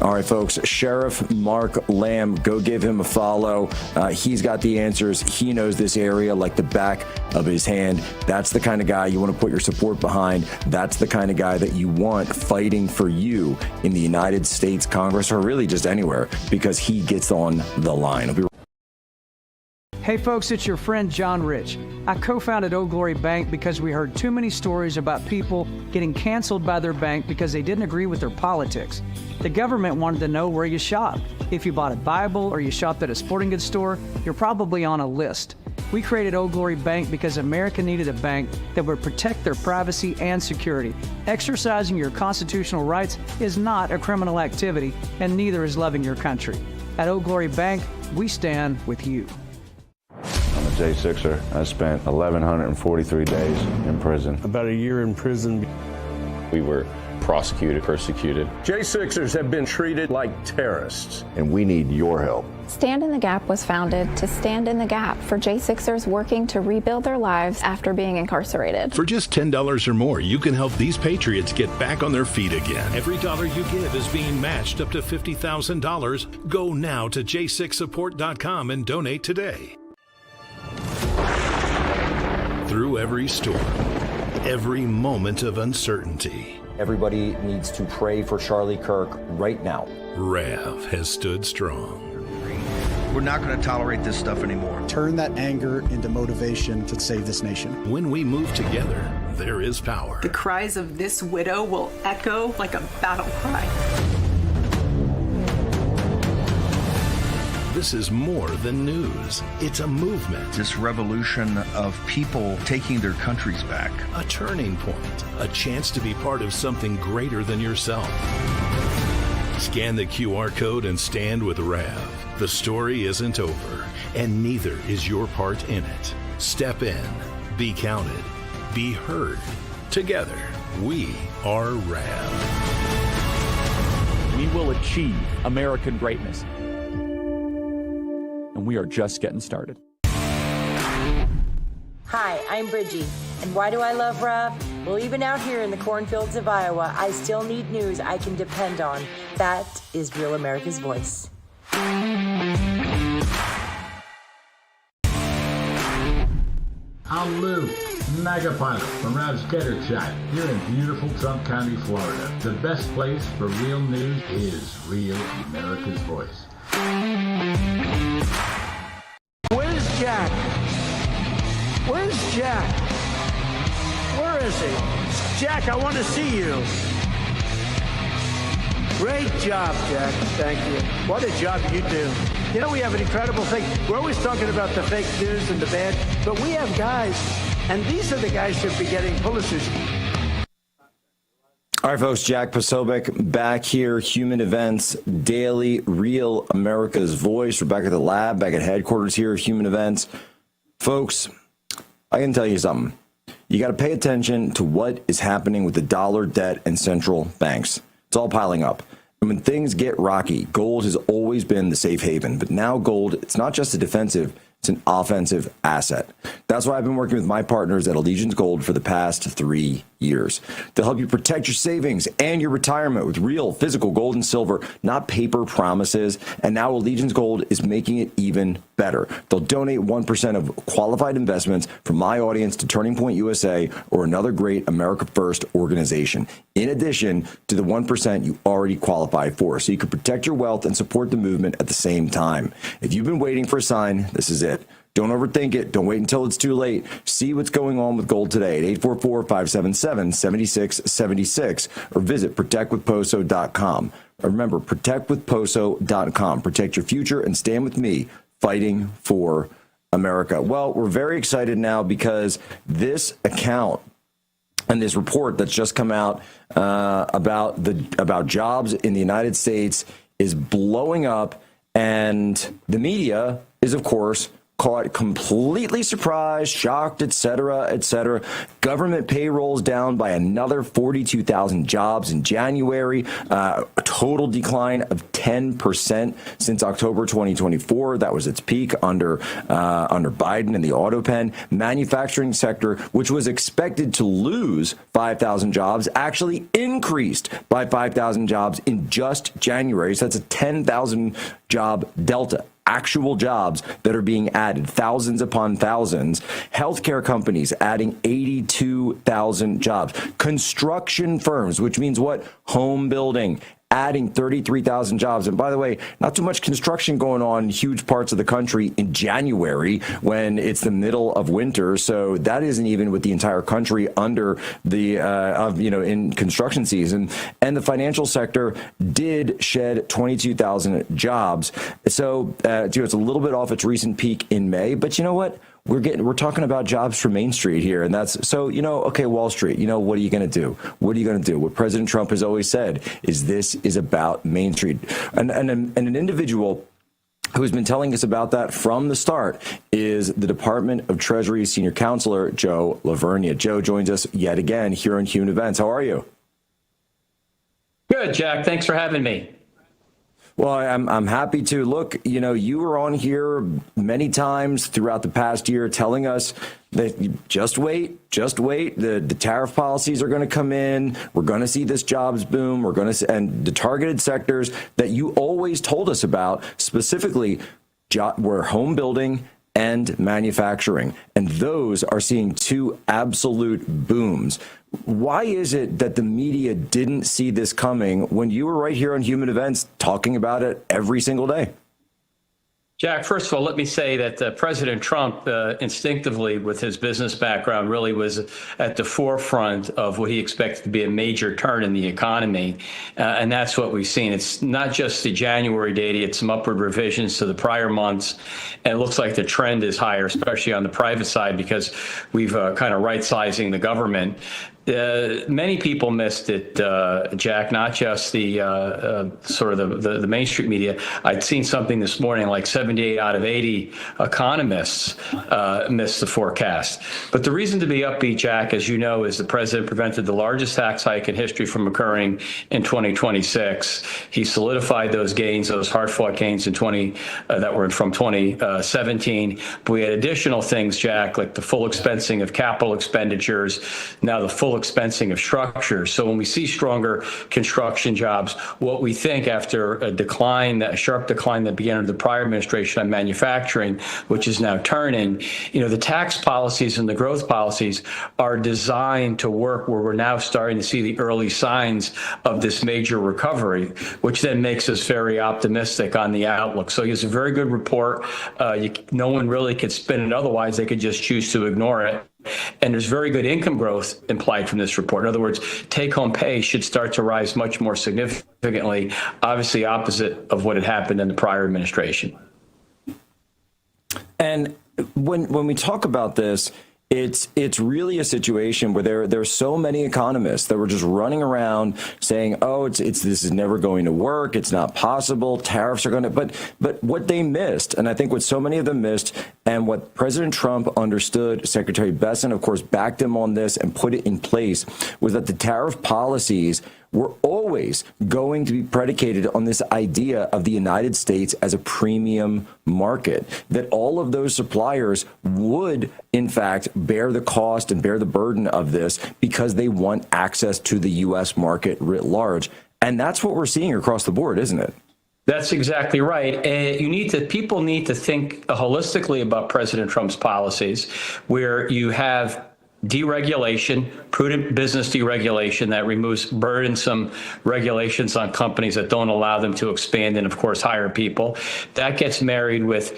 All right, folks, Sheriff Mark Lamb, go give him a follow. He's got the answers. He knows this area like the back of his hand. That's the kind of guy you want to put your support behind. That's the kind of guy that you want fighting for you in the United States Congress, or really just anywhere, because he gets on the line.
Hey folks, it's your friend John Rich. I co-founded Old Glory Bank because we heard too many stories about people getting canceled by their bank because they didn't agree with their politics. The government wanted to know where you shopped. If you bought a Bible or you shopped at a sporting goods store, you're probably on a list. We created Old Glory Bank because America needed a bank that would protect their privacy and security. Exercising your constitutional rights is not a criminal activity, and neither is loving your country. At Old Glory Bank, we stand with you.
I'm a J6er. I spent 1,143 days in prison.
About a year in prison.
We were prosecuted, persecuted.
J6ers have been treated like terrorists.
And we need your help.
Stand in the Gap was founded to stand in the gap for J6ers working to rebuild their lives after being incarcerated.
For just $10 or more, you can help these patriots get back on their feet again. Every dollar you give is being matched up to $50,000. Go now to j6support.com and donate today. Through every storm, every moment of uncertainty,
everybody needs to pray for Charlie Kirk right now.
Rev has stood strong.
We're not going to tolerate this stuff anymore.
Turn that anger into motivation to save this nation.
When we move together, there is power.
The cries of this widow will echo like a battle cry.
This is more than news. It's a movement.
This revolution of people taking their countries back.
A turning point. A chance to be part of something greater than yourself. Scan the QR code and stand with Rev. The story isn't over, and neither is your part in it. Step in. Be counted. Be heard. Together, we are Rev.
We will achieve American greatness. And we are just getting started.
Hi, I'm Bridgie. And why do I love Rev? Well, even out here in the cornfields of Iowa, I still need news I can depend on. That is Real America's Voice.
I'm Lou, Mega Pilot from Rev's Gator Chat here in beautiful Trump County, Florida. The best place for real news is Real America's Voice.
Where's Jack? Where's Jack? Where is he? Jack, I want to see you. Great job, Jack. Thank you. What a job you do. You know, we have an incredible thing. We're always talking about the fake news and the bad, but we have guys, and these are the guys who should be getting Pulitzers.
All All right, folks, Jack Posobiec back here, Human Events Daily, Real America's Voice. We're back at the lab, back at headquarters here, Human Events. Folks, I can tell you something. You got to pay attention to what is happening with the dollar, debt, and central banks. It's all piling up. And when things get rocky, gold has always been the safe haven. But now gold, it's not just a defensive, it's an offensive asset. That's why I've been working with my partners at Allegiance Gold for the past 3 years. They'll help you protect your savings and your retirement with real physical gold and silver, not paper promises. And now Allegiance Gold is making it even better. They'll donate 1% of qualified investments from my audience to Turning Point USA or another great America First organization, in addition to the 1% you already qualify for, so you can protect your wealth and support the movement at the same time. If you've been waiting for a sign, this is it. Don't overthink it. Don't wait until it's too late. See what's going on with gold today at 844-577-7676 or visit protectwithposo.com. Remember, protectwithposo.com. Protect your future and stand with me fighting for America. Well, we're very excited now because this account and this report that's just come out about jobs in the United States is blowing up, and the media is, of course, caught completely surprised, shocked, et cetera, et cetera. Government payrolls down by another 42,000 jobs in January, a total decline of 10% since October 2024. That was its peak under Biden and the auto pen. Manufacturing sector, which was expected to lose 5,000 jobs, actually increased by 5,000 jobs in just January. So that's a 10,000 job delta. Actual jobs that are being added, thousands upon thousands. Healthcare companies adding 82,000 jobs. Construction firms, which means what? Home building, adding 33,000 jobs. And by the way, not too much construction going on in huge parts of the country in January when it's the middle of winter. So that isn't even with the entire country under the, in construction season. And the financial sector did shed 22,000 jobs. So it's a little bit off its recent peak in May. But you know what? We're talking about jobs for Main Street here. And that's so, okay, Wall Street, what are you going to do? What are you going to do? What President Trump has always said is this is about Main Street. And an individual who has been telling us about that from the start is the Department of Treasury Senior Counselor, Joe Lavernia. Joe joins us yet again here on Human Events. How are you?
Good, Jack. Thanks for having me.
Well, I'm happy to. Look, you were on here many times throughout the past year telling us that just wait. The tariff policies are going to come in. We're going to see this jobs boom. We're going to, and the targeted sectors that you always told us about, specifically were home building and manufacturing. And those are seeing two absolute booms. Why is it that the media didn't see this coming when you were right here on Human Events talking about it every single day?
Jack, first of all, let me say that President Trump instinctively, with his business background, really was at the forefront of what he expected to be a major turn in the economy. And that's what we've seen. It's not just the January data, it's some upward revisions to the prior months. And it looks like the trend is higher, especially on the private side, because we've kind of right-sizing the government. Many people missed it, Jack, not just the sort of the Main Street media. I'd seen something this morning like 78 out of 80 economists missed the forecast. But the reason to be upbeat, Jack, as you know, is the president prevented the largest tax hike in history from occurring in 2026. He solidified those gains, those hard-fought gains in that were from 2017. But we had additional things, Jack, like the full expensing of capital expenditures, now the full expensing of structures. So when we see stronger construction jobs, what we think after a sharp decline that began under the prior administration on manufacturing, which is now turning, the tax policies and the growth policies are designed to work where we're now starting to see the early signs of this major recovery, which then makes us very optimistic on the outlook. So it's a very good report. No one really could spin it otherwise. They could just choose to ignore it. And there's very good income growth implied from this report. In other words, take-home pay should start to rise much more significantly, obviously opposite of what had happened in the prior administration.
And when we talk about this, it's really a situation where there's so many economists that were just running around saying, oh, this is never going to work, it's not possible, tariffs are going to, but what they missed, and I think what so many of them missed, and what President Trump understood, Secretary Bessent, of course, backed him on this and put it in place, was that the tariff policies were always going to be predicated on this idea of the United States as a premium market, that all of those suppliers would, in fact, bear the cost and bear the burden of this because they want access to the U.S. market writ large. And that's what we're seeing across the board, isn't it?
That's exactly right. People need to think holistically about President Trump's policies, where you have deregulation, prudent business deregulation that removes burdensome regulations on companies that don't allow them to expand and, of course, hire people. That gets married with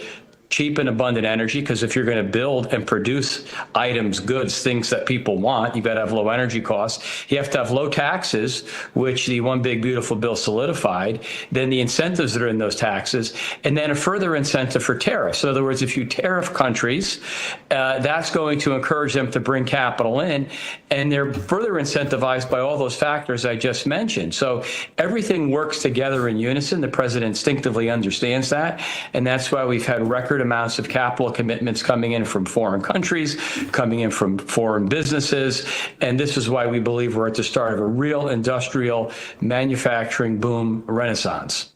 cheap and abundant energy, because if you're going to build and produce items, goods, things that people want, you've got to have low energy costs. You have to have low taxes, which the One Big Beautiful Bill solidified, then the incentives that are in those taxes, and then a further incentive for tariffs. In other words, if you tariff countries, that's going to encourage them to bring capital in, and they're further incentivized by all those factors I just mentioned. So everything works together in unison. The president instinctively understands that, and that's why we've had record amounts of capital commitments coming in from foreign countries, coming in from foreign businesses. And this is why we believe we're at the start of a real industrial manufacturing boom renaissance.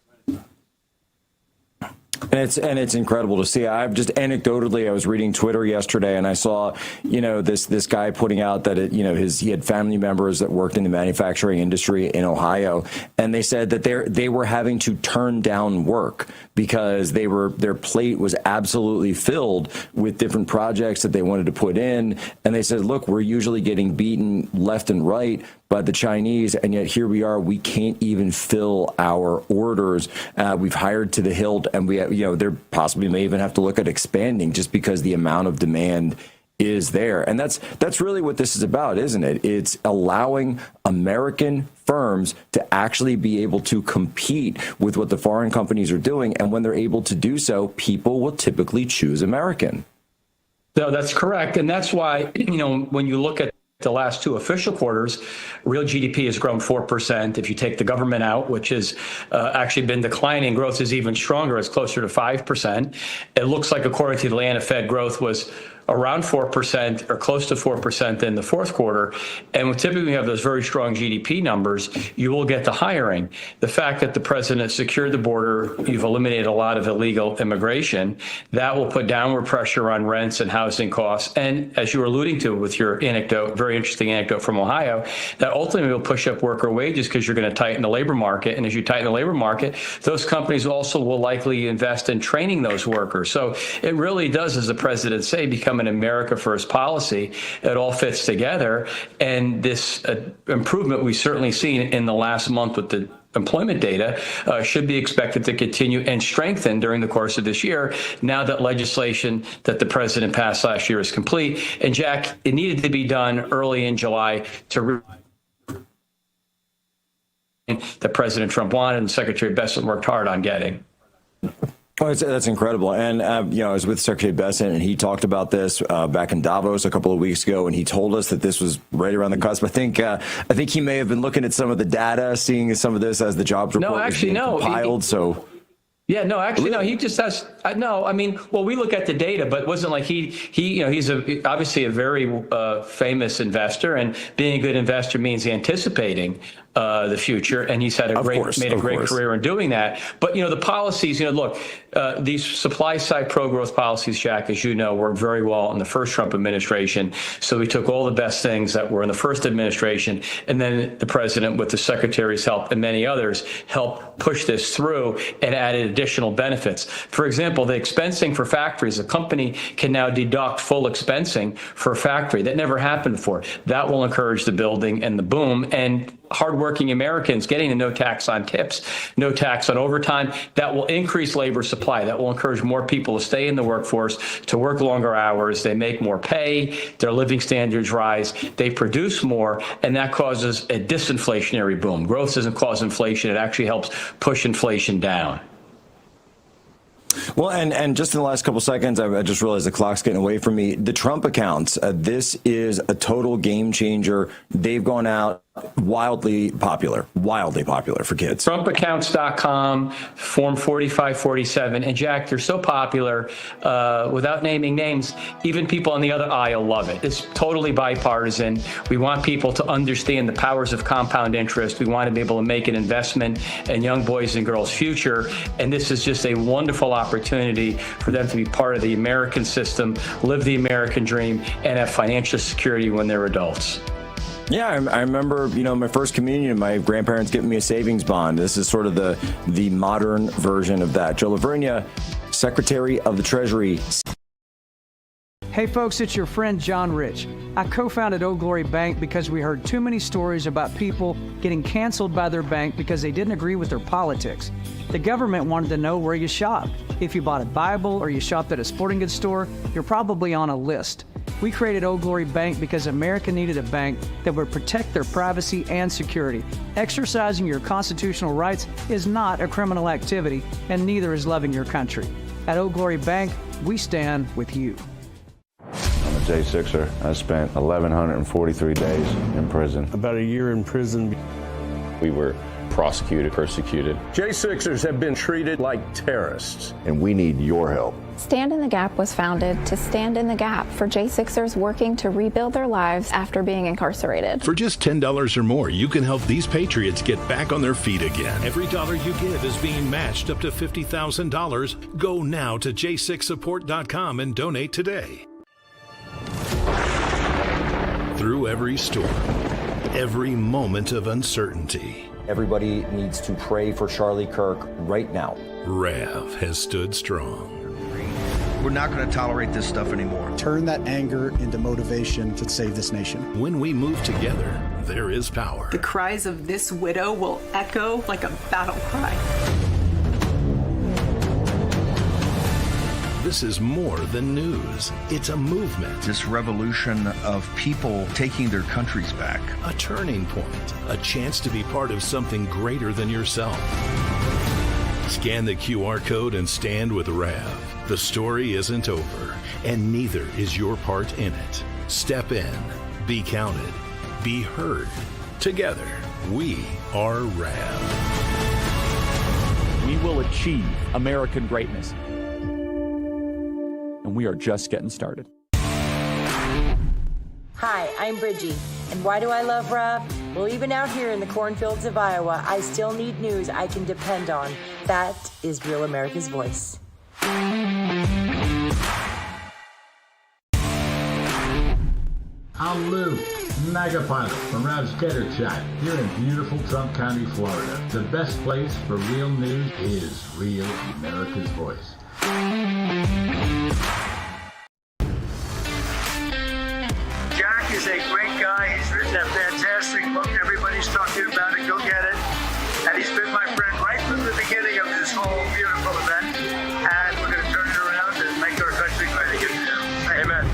And it's incredible to see. I've just anecdotally, I was reading Twitter yesterday, and I saw, this guy putting out that he had family members that worked in the manufacturing industry in Ohio, and they said that they were having to turn down work because their plate was absolutely filled with different projects that they wanted to put in, and they said, look, we're usually getting beaten left and right by the Chinese, and yet here we are, we can't even fill our orders. We've hired to the hilt, and there possibly may even have to look at expanding just because the amount of demand is there. And that's really what this is about, isn't it? It's allowing American firms to actually be able to compete with what the foreign companies are doing. And when they're able to do so, people will typically choose American.
No, that's correct. And that's why, when you look at the last two official quarters, real GDP has grown 4%. If you take the government out, which has actually been declining, growth is even stronger. It's closer to 5%. It looks like, according to the Atlanta Fed, growth was around 4% or close to 4% in the fourth quarter. And typically we have those very strong GDP numbers, you will get the hiring. The fact that the president secured the border, you've eliminated a lot of illegal immigration, that will put downward pressure on rents and housing costs. And as you were alluding to with your anecdote, very interesting anecdote from Ohio, that ultimately will push up worker wages because you're going to tighten the labor market. And as you tighten the labor market, those companies also will likely invest in training those workers. So it really does, as the president say, become an America First policy. It all fits together. And this improvement we've certainly seen in the last month with the employment data should be expected to continue and strengthen during the course of this year, now that legislation that the president passed last year is complete. And Jack, it needed to be done early in July to that President Trump wanted and Secretary Bessent worked hard on getting.
Oh, that's incredible. And, I was with Secretary Bessent, and he talked about this back in Davos a couple of weeks ago, and he told us that this was right around the cusp. I think he may have been looking at some of the data, seeing some of this as the jobs report was being compiled.
Yeah, no, actually, no, he just has, no, I mean, well, we look at the data, but it wasn't like he's obviously a very famous investor, and being a good investor means anticipating the future, and he's had made a great career in doing that. But the policies, look, these supply side pro growth policies, Jack, as you know, worked very well in the first Trump administration. So we took all the best things that were in the first administration, and then the president, with the secretary's help and many others, helped push this through and added additional benefits. For example, the expensing for factories, a company can now deduct full expensing for a factory. That never happened before. That will encourage the building and the boom, and hardworking Americans getting a no tax on tips, no tax on overtime. That will increase labor supply. That will encourage more people to stay in the workforce, to work longer hours. They make more pay. Their living standards rise. They produce more, and that causes a disinflationary boom. Growth doesn't cause inflation. It actually helps push inflation down.
Well, and just in the last couple seconds, I just realized the clock's getting away from me. The Trump accounts, this is a total game changer. They've gone out wildly popular for kids.
TrumpAccounts.com, Form 4547. And Jack, they're so popular, without naming names, even people on the other aisle love it. It's totally bipartisan. We want people to understand the powers of compound interest. We want to be able to make an investment in young boys and girls' future. And this is just a wonderful opportunity for them to be part of the American system, live the American dream, and have financial security when they're adults.
Yeah, I remember, my first communion, my grandparents giving me a savings bond. This is sort of the modern version of that. Joe Lavernia, Secretary of the Treasury.
Hey folks, it's your friend John Rich. I co-founded Old Glory Bank because we heard too many stories about people getting canceled by their bank because they didn't agree with their politics. The government wanted to know where you shopped. If you bought a Bible or you shopped at a sporting goods store, you're probably on a list. We created Old Glory Bank because America needed a bank that would protect their privacy and security. Exercising your constitutional rights is not a criminal activity, and neither is loving your country. At Old Glory Bank, we stand with you.
I'm a J6er. I spent 1,143 days in prison.
About a year in prison.
We were prosecuted, persecuted.
J6ers have been treated like terrorists.
And we need your help.
Stand in the Gap was founded to stand in the gap for J6ers working to rebuild their lives after being incarcerated.
For just $10 or more, you can help these patriots get back on their feet again. Every dollar you give is being matched up to $50,000. Go now to j6support.com and donate today. Through every storm, every moment of uncertainty,
Everybody needs to pray for Charlie Kirk right now.
Rav has stood strong.
We're not going to tolerate this stuff anymore.
Turn that anger into motivation to save this nation.
When we move together, there is power.
The cries of this widow will echo like a battle cry.
This is more than news. It's a movement.
This revolution of people taking their countries back.
A turning point. A chance to be part of something greater than yourself. Scan the QR code and stand with Rav. The story isn't over, and neither is your part in it. Step in, be counted, be heard. Together, we are Rav.
We will achieve American greatness. And we are just getting started.
Hi, I'm Bridgie. And why do I love Rav? Well, even out here in the cornfields of Iowa, I still need news I can depend on. That is Real America's Voice.
I'm Lou, Mega Pilot from Rav's Getter Chat here in beautiful Trump County, Florida. The best place for real news is Real America's Voice.
Jack is a great guy. He's written a fantastic book. Everybody's talking about it. Go get it. And he's been my friend right from the beginning of this whole beautiful event. And we're going to turn it around and make our country great again. Amen.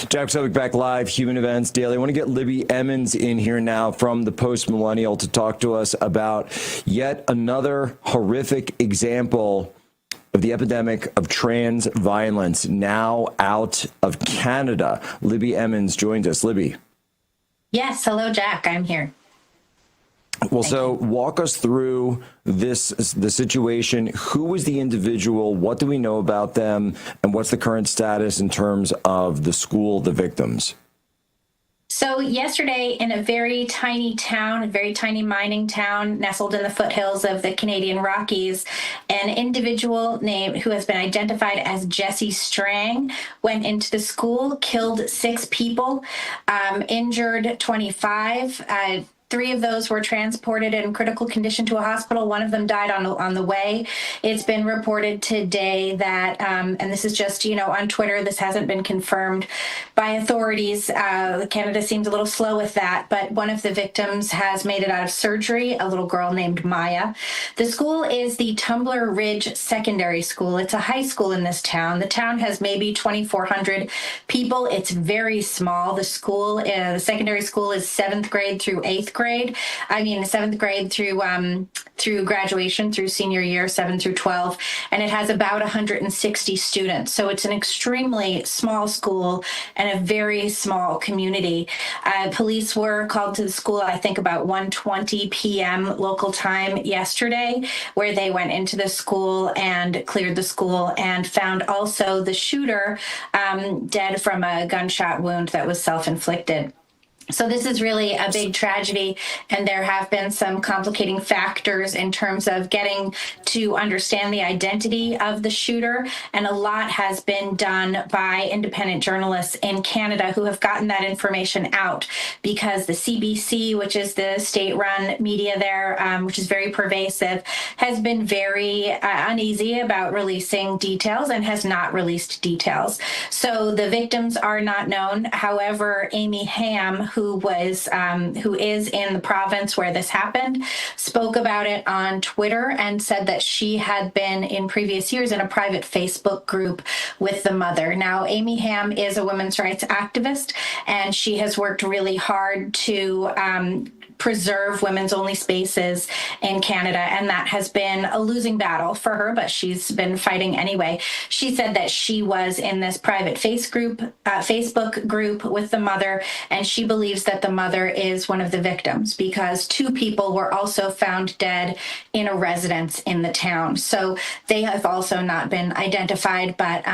Jack Posobiec back live, Human Events Daily. I want to get Libby Emmons in here now from the Post Millennial to talk to us about yet another horrific example of the epidemic of trans violence now out of Canada. Libby Emmons joins us. Libby.
Yes. Hello, Jack. I'm here.
Well, so walk us through the situation. Who was the individual? What do we know about them? And what's the current status in terms of the school, the victims?
So yesterday, in a very tiny town, a very tiny mining town nestled in the foothills of the Canadian Rockies, an individual named who has been identified as Jesse Strang went into the school, killed 6 people, injured 25. 3 of those were transported in critical condition to a hospital. 1 of them died on the way. It's been reported today that, and this is just, on Twitter, this hasn't been confirmed by authorities. Canada seems a little slow with that, but one of the victims has made it out of surgery, a little girl named Maya. The school is the Tumbler Ridge Secondary School. It's a high school in this town. The town has maybe 2,400 people. It's very small. The school, the secondary school is 7th grade through 8th grade. 7th grade through graduation, through senior year, 7 through 12, and it has about 160 students. So it's an extremely small school and a very small community. Police were called to the school, I think, about 1:20 p.m. local time yesterday, where they went into the school and cleared the school and found also the shooter dead from a gunshot wound that was self-inflicted. So this is really a big tragedy, and there have been some complicating factors in terms of getting to understand the identity of the shooter, and a lot has been done by independent journalists in Canada who have gotten that information out, because the CBC, which is the state-run media there, which is very pervasive, has been very uneasy about releasing details and has not released details. So the victims are not known. However, Amy Ham, who is in the province where this happened, spoke about it on Twitter and said that she had been in previous years in a private Facebook group with the mother. Now, Amy Ham is a women's rights activist, and she has worked really hard to preserve women's only spaces in Canada, and that has been a losing battle for her, but she's been fighting anyway. She said that she was in this private Facebook group with the mother, and she believes that the mother is one of the victims because 2 people were also found dead in a residence in the town. So they have also not been identified, but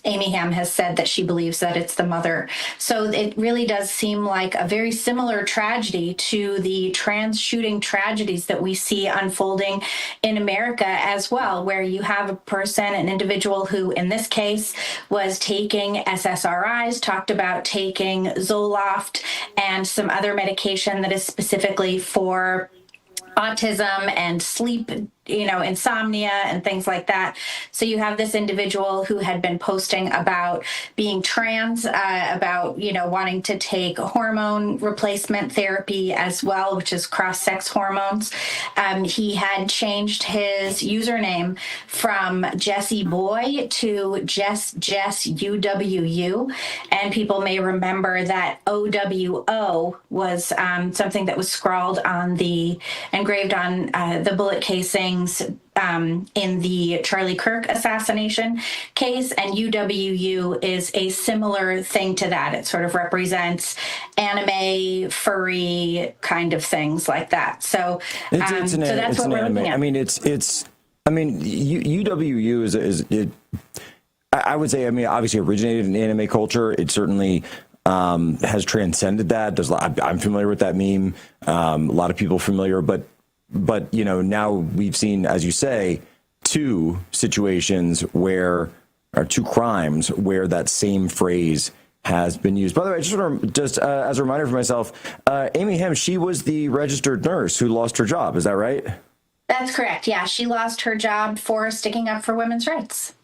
Amy Ham has said that she believes that it's the mother. So it really does seem like a very similar tragedy to the trans shooting tragedies that we see unfolding in America as well, where you have a person, an individual who in this case was taking SSRIs, talked about taking Zoloft and some other medication that is specifically for autism and sleep, insomnia and things like that. So you have this individual who had been posting about being trans, about, wanting to take hormone replacement therapy as well, which is cross-sex hormones. He had changed his username from Jesse Boy to Jess UWU. And people may remember that OWO was something that was scrawled on engraved on the bullet casings in the Charlie Kirk assassination case, and UWU is a similar thing to that. It sort of represents anime, furry kind of things like that. So, so that's what we're looking at.
UWU is I would say, obviously originated in anime culture. It certainly has transcended that. I'm familiar with that meme. A lot of people familiar, but now we've seen, as you say, 2 situations or 2 crimes where that same phrase has been used. By the way, just as a reminder for myself, Amy Ham, she was the registered nurse who lost her job. Is that right?
That's correct. Yeah, she lost her job for sticking up for women's rights.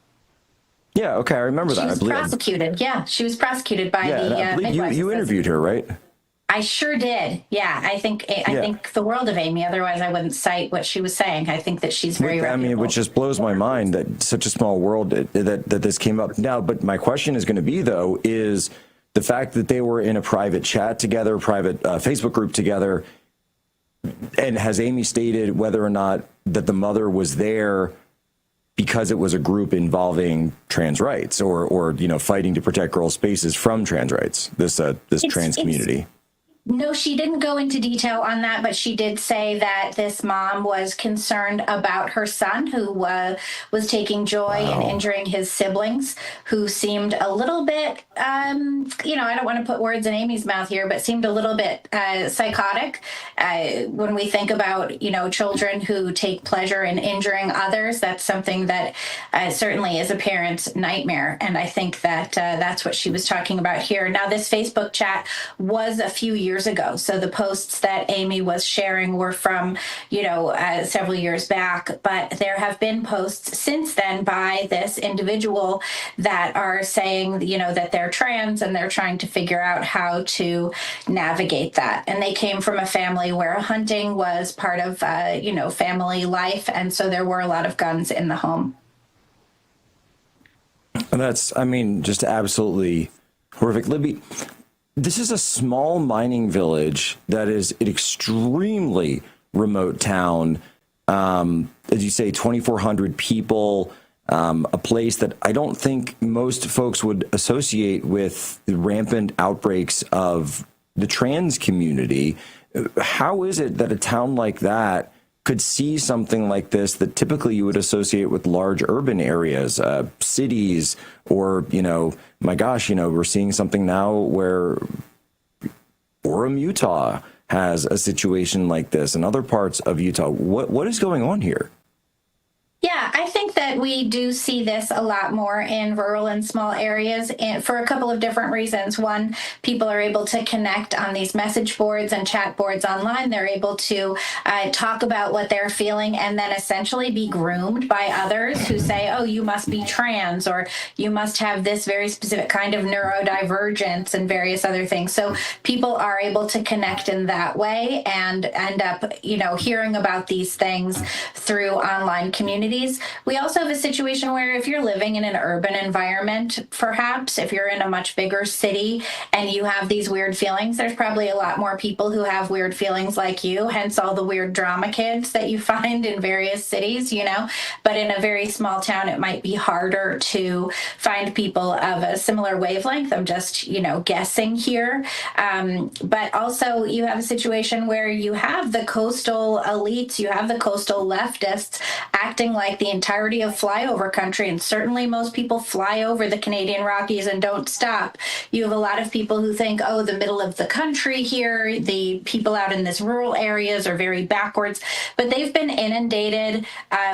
Yeah. Okay, I remember that.
She was prosecuted. Yeah, she was prosecuted by the midwives.
You interviewed her, right?
I sure did. Yeah, I think the world of Amy. Otherwise, I wouldn't cite what she was saying. I think that she's very reputable.
Which just blows my mind that such a small world that this came up now. But my question is going to be, though, is the fact that they were in a private chat together, private Facebook group together, and has Amy stated whether or not that the mother was there because it was a group involving trans rights or fighting to protect girls' spaces from trans rights, this trans community?
No, she didn't go into detail on that, but she did say that this mom was concerned about her son, who was taking joy in injuring his siblings, who seemed a little bit, I don't want to put words in Amy's mouth here, but seemed a little bit psychotic. When we think about, children who take pleasure in injuring others, that's something that certainly is a parent's nightmare. And I think that that's what she was talking about here. Now, this Facebook chat was a few years ago. So the posts that Amy was sharing were from, several years back, but there have been posts since then by this individual that are saying, that they're trans and they're trying to figure out how to navigate that. And they came from a family where hunting was part of, family life. And so there were a lot of guns in the home.
And that's, just absolutely horrific. Libby, this is a small mining village that is an extremely remote town. As you say, 2,400 people, a place that I don't think most folks would associate with the rampant outbreaks of the trans community. How is it that a town like that could see something like this that typically you would associate with large urban areas, cities, or, my gosh, we're seeing something now where Orem, Utah has a situation like this, and other parts of Utah. What is going on here?
Yeah, I think that we do see this a lot more in rural and small areas for a couple of different reasons. One, people are able to connect on these message boards and chat boards online. They're able to talk about what they're feeling and then essentially be groomed by others who say, oh, you must be trans, or you must have this very specific kind of neurodivergence and various other things. So people are able to connect in that way and end up, hearing about these things through online communities. We also have a situation where if you're living in an urban environment, perhaps if you're in a much bigger city and you have these weird feelings, there's probably a lot more people who have weird feelings like you, hence all the weird drama kids that you find in various cities, But in a very small town, it might be harder to find people of a similar wavelength. I'm just, guessing here. But also you have a situation where you have the coastal elites, you have the coastal leftists acting like the entirety of flyover country, and certainly most people fly over the Canadian Rockies and don't stop. You have a lot of people who think, oh, the middle of the country here, the people out in this rural areas are very backwards, but they've been inundated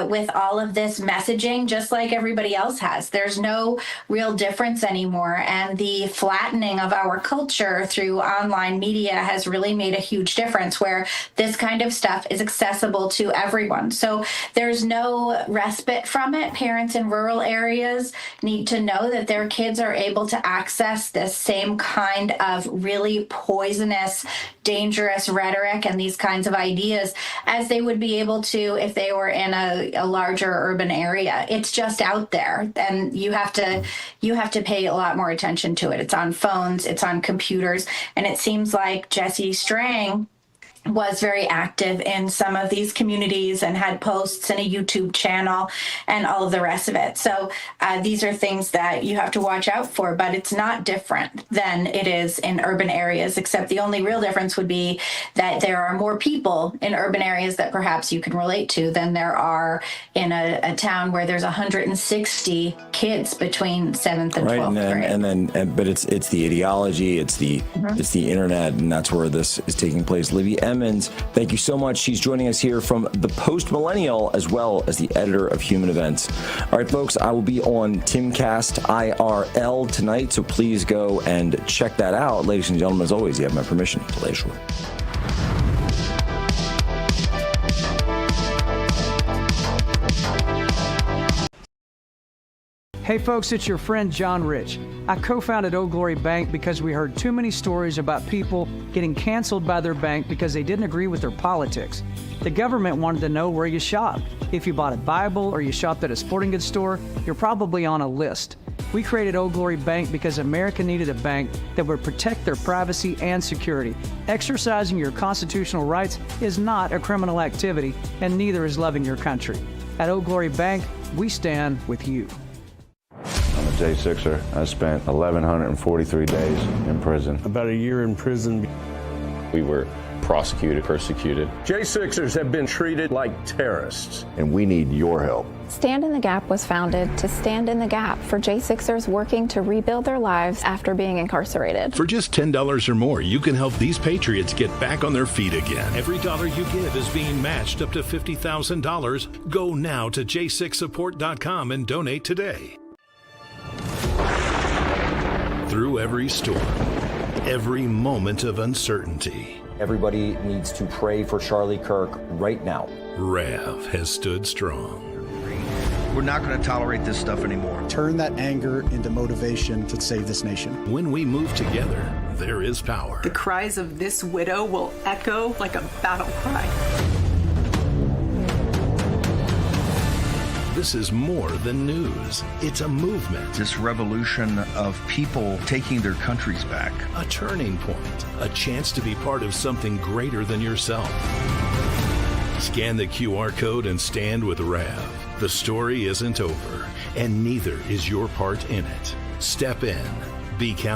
with all of this messaging just like everybody else has. There's no real difference anymore, and the flattening of our culture through online media has really made a huge difference where this kind of stuff is accessible to everyone. So there's no respite from it. Parents in rural areas need to know that their kids are able to access this same kind of really poisonous, dangerous rhetoric and these kinds of ideas as they would be able to if they were in a larger urban area. It's just out there, and you have to pay a lot more attention to it. It's on phones, it's on computers, and it seems like Jesse Strang was very active in some of these communities and had posts and a YouTube channel and all of the rest of it. So these are things that you have to watch out for, but it's not different than it is in urban areas, except the only real difference would be that there are more people in urban areas that perhaps you can relate to than there are in a town where there's 160 kids between 7th and 12th grade.
But it's the ideology, it's the internet, and that's where this is taking place. Libby Emmons, thank you so much. She's joining us here from the Post Millennial, as well as the editor of Human Events. All right, folks, I will be on Timcast IRL tonight, so please go and check that out. Ladies and gentlemen, as always, you have my permission to lay short.
Hey folks, it's your friend John Rich. I co-founded Old Glory Bank because we heard too many stories about people getting canceled by their bank because they didn't agree with their politics. The government wanted to know where you shopped. If you bought a Bible or you shopped at a sporting goods store, you're probably on a list. We created Old Glory Bank because America needed a bank that would protect their privacy and security. Exercising your constitutional rights is not a criminal activity, and neither is loving your country. At Old Glory Bank, we stand with you.
I'm a J6er. I spent 1,143 days in prison.
About a year in prison.
We were prosecuted, persecuted.
J6ers have been treated like terrorists.
And we need your help.
Stand in the Gap was founded to stand in the gap for J6ers working to rebuild their lives after being incarcerated.
For just $10 or more, you can help these patriots get back on their feet again. Every dollar you give is being matched up to $50,000. Go now to j6support.com and donate today. Through every storm, every moment of uncertainty,
everybody needs to pray for Charlie Kirk right now.
Rav has stood strong.
We're not going to tolerate this stuff anymore.
Turn that anger into motivation to save this nation.
When we move together, there is power.
The cries of this widow will echo like a battle cry.
This is more than news. It's a movement.
This revolution of people taking their countries back.
A turning point. A chance to be part of something greater than yourself. Scan the QR code and stand with Rav. The story isn't over, and neither is your part in it. Step in. Be counted.